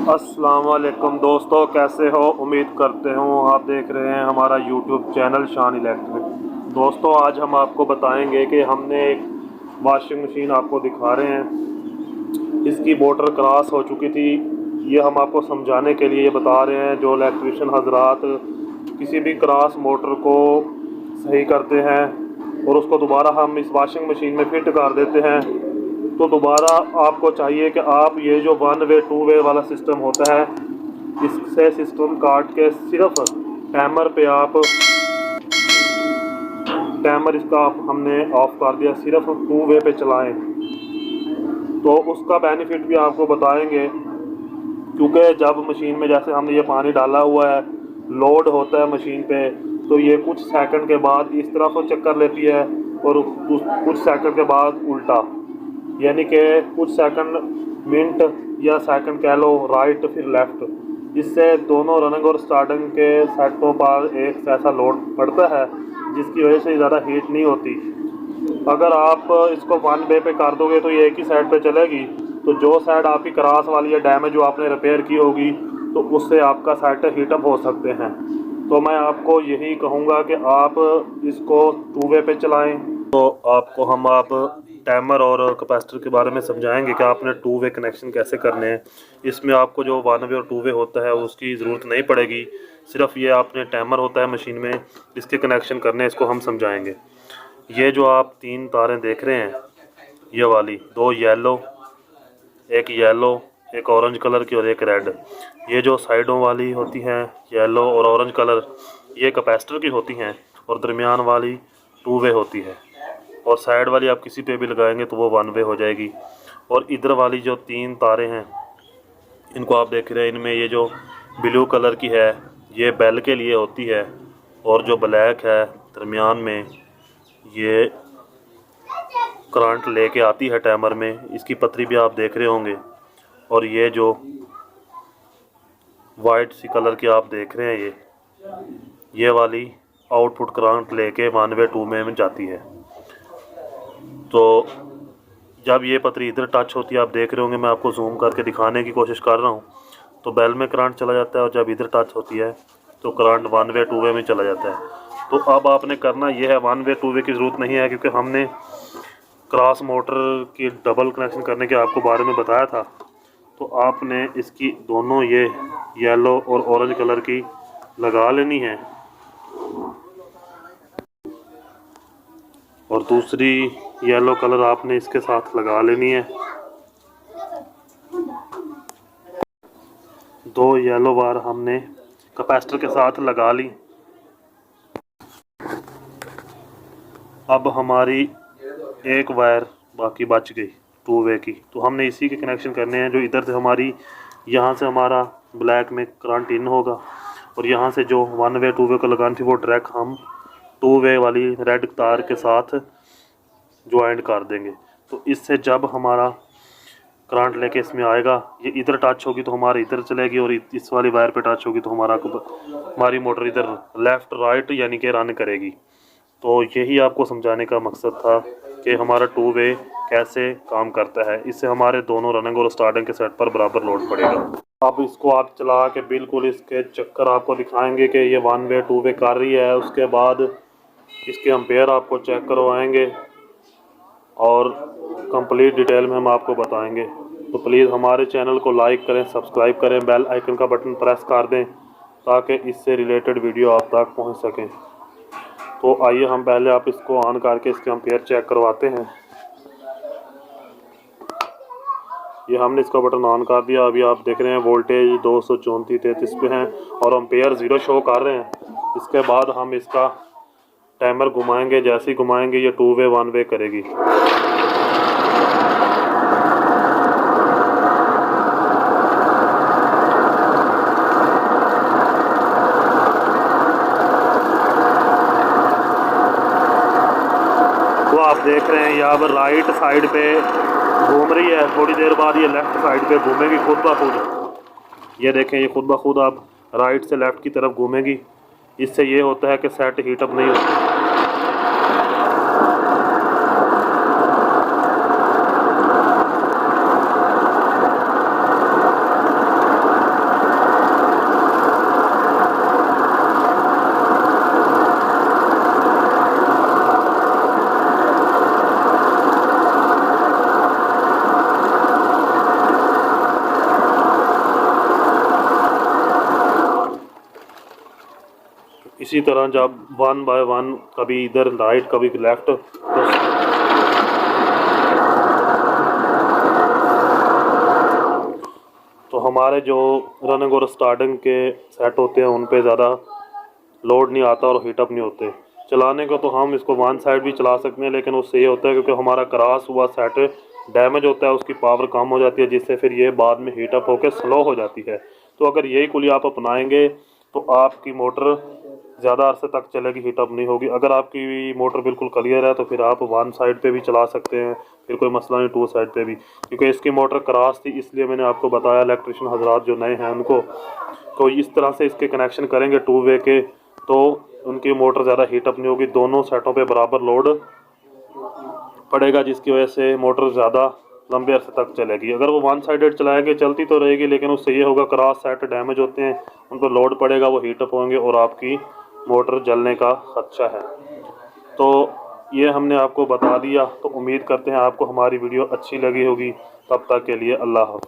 अस्सलाम वालेकुम दोस्तों, कैसे हो? उम्मीद करते हो आप देख रहे हैं हमारा यूट्यूब चैनल शान इलेक्ट्रिक। दोस्तों, आज हम आपको बताएंगे कि हमने एक वॉशिंग मशीन आपको दिखा रहे हैं। इसकी मोटर क्रॉस हो चुकी थी। ये हम आपको समझाने के लिए ये बता रहे हैं। जो इलेक्ट्रिशियन हजरात किसी भी क्रॉस मोटर को सही करते हैं और उसको दोबारा हम इस वॉशिंग मशीन में फिट कर देते हैं, तो दोबारा आपको चाहिए कि आप ये जो वन वे टू वे वाला सिस्टम होता है, इससे सिस्टम काट के सिर्फ टाइमर पे आप टाइमर इसका हमने ऑफ कर दिया, सिर्फ टू वे पे चलाएं। तो उसका बेनिफिट भी आपको बताएंगे, क्योंकि जब मशीन में जैसे हमने ये पानी डाला हुआ है, लोड होता है मशीन पे, तो ये कुछ सेकंड के बाद इस तरफ चक्कर लेती है और कुछ सेकंड के बाद उल्टा, यानी कि कुछ सेकंड मिनट या सेकंड कह लो राइट फिर लेफ़्ट। इससे दोनों रनिंग और स्टार्टिंग के सेटों पर एक ऐसा लोड पड़ता है जिसकी वजह से ज़्यादा हीट नहीं होती। अगर आप इसको वन वे पे कर दोगे तो ये एक ही साइड पे चलेगी, तो जो साइड आपकी क्रॉस वाली है डैमेज जो आपने रिपेयर की होगी, तो उससे आपका सेट हीटअप हो सकते हैं। तो मैं आपको यही कहूँगा कि आप इसको टू वे पे चलाएं। तो आपको हम आप टाइमर और कैपेसिटर के बारे में समझाएंगे कि आपने टू वे कनेक्शन कैसे करने हैं। इसमें आपको जो वन वे और टू वे होता है उसकी ज़रूरत नहीं पड़ेगी, सिर्फ ये आपने टाइमर होता है मशीन में, इसके कनेक्शन करने इसको हम समझाएंगे। ये जो आप तीन तारें देख रहे हैं, ये वाली दो येलो, एक ऑरेंज कलर की और एक रेड, ये जो साइडों वाली होती हैं येलो और ऑरेंज कलर, ये कैपेसिटर की होती हैं और दरमियान वाली टू वे होती है, और साइड वाली आप किसी पे भी लगाएंगे तो वो वन वे हो जाएगी। और इधर वाली जो तीन तारें हैं, इनको आप देख रहे हैं, इनमें ये जो ब्लू कलर की है ये बेल के लिए होती है, और जो ब्लैक है दरमियान में ये करंट लेके आती है टाइमर में। इसकी पतरी भी आप देख रहे होंगे। और ये जो वाइट सी कलर की आप देख रहे हैं, ये वाली आउटपुट करंट लेके वन वे टू में जाती है। तो जब ये पतरी इधर टच होती है, आप देख रहे होंगे, मैं आपको जूम करके दिखाने की कोशिश कर रहा हूँ, तो बेल में करंट चला जाता है, और जब इधर टच होती है तो current one way two way में चला जाता है। तो अब आपने करना ये है, वन वे टू वे की ज़रूरत नहीं है, क्योंकि हमने क्रॉस मोटर की डबल कनेक्शन करने के आपको बारे में बताया था। तो आपने इसकी दोनों ये येलो और ऑरेंज कलर की लगा लेनी है, और दूसरी येलो कलर आपने इसके साथ लगा लेनी है। दो येलो वायर हमने कैपेसिटर के साथ लगा ली। अब हमारी एक वायर बाकी बच गई टू वे की, तो हमने इसी के कनेक्शन करने हैं। जो इधर से हमारी, यहाँ से हमारा ब्लैक में करंट इन होगा, और यहाँ से जो वन वे टू वे को लगानी थी वो ट्रैक हम टू वे वाली रेड तार के साथ ज्वाइंट कर देंगे। तो इससे जब हमारा करंट लेके इसमें आएगा, ये इधर टच होगी तो हमारी इधर चलेगी, और इस वाली वायर पे टच होगी तो हमारी मोटर इधर लेफ़्ट राइट यानी कि रन करेगी। तो यही आपको समझाने का मकसद था कि हमारा टू वे कैसे काम करता है। इससे हमारे दोनों रनिंग और स्टार्टिंग के सेट पर बराबर लोड पड़ेगा। अब इसको आप चला के बिल्कुल इसके चक्कर आपको दिखाएंगे कि ये वन वे टू वे कर रही है। उसके बाद इसके एम्पेयर आपको चेक करवाएंगे और कंप्लीट डिटेल में हम आपको बताएंगे। तो प्लीज़ हमारे चैनल को लाइक करें, सब्सक्राइब करें, बेल आइकन का बटन प्रेस कर दें ताकि इससे रिलेटेड वीडियो आप तक पहुंच सकें। तो आइए हम पहले आप इसको ऑन करके इसके एम्पेयर चेक करवाते हैं। ये हमने इसका बटन ऑन कर दिया। अभी आप देख रहे हैं वोल्टेज 234-33 पे हैं और एम्पेयर 0 शो कर रहे हैं। इसके बाद हम इसका टाइमर घुमाएंगे, जैसे ही घुमाएंगे ये टू वे वन वे करेगी। तो आप देख रहे हैं ये अब राइट साइड पे घूम रही है, थोड़ी देर बाद ये लेफ़्ट साइड पे घूमेगी खुद ब खुद। ये देखें, ये खुद ब खुद अब राइट से लेफ़्ट की तरफ घूमेगी। इससे ये होता है कि सेट हीटअप नहीं होता। इसी तरह जब 1 बाय 1 कभी इधर राइट कभी लेफ़्ट तो हमारे जो रनिंग और स्टार्टिंग के सेट होते हैं उन पे ज़्यादा लोड नहीं आता और हीटअप नहीं होते। चलाने को तो हम इसको वन साइड भी चला सकते हैं, लेकिन उससे ये होता है क्योंकि हमारा क्रॉस हुआ सेट डैमेज होता है, उसकी पावर कम हो जाती है, जिससे फिर ये बाद में हीटअप होकर स्लो हो जाती है। तो अगर यही कुली आप अपनाएंगे तो आपकी मोटर ज़्यादा अरसे तक चलेगी, हीटअप नहीं होगी। अगर आपकी मोटर बिल्कुल क्लियर है तो फिर आप वन साइड पे भी चला सकते हैं, फिर कोई मसला नहीं, टू साइड पे भी। क्योंकि इसकी मोटर क्रॉस थी इसलिए मैंने आपको बताया। इलेक्ट्रिशियन हजरात जो नए हैं उनको तो इस तरह से इसके कनेक्शन करेंगे 2 वे के, तो उनकी मोटर ज़्यादा हीटअप नहीं होगी, दोनों सेटों पे बराबर लोड पड़ेगा, जिसकी वजह से मोटर ज़्यादा लंबे अरसे तक चलेगी। अगर वो वन साइडेड चलाएंगे चलती तो रहेगी, लेकिन उससे ये होगा क्रॉस सेट डैमेज होते हैं, उन पर लोड पड़ेगा, वो हीटअप होंगे और आपकी मोटर जलने का खदशा है। तो ये हमने आपको बता दिया। तो उम्मीद करते हैं आपको हमारी वीडियो अच्छी लगी होगी। तब तक के लिए अल्लाह हाफ़िज़।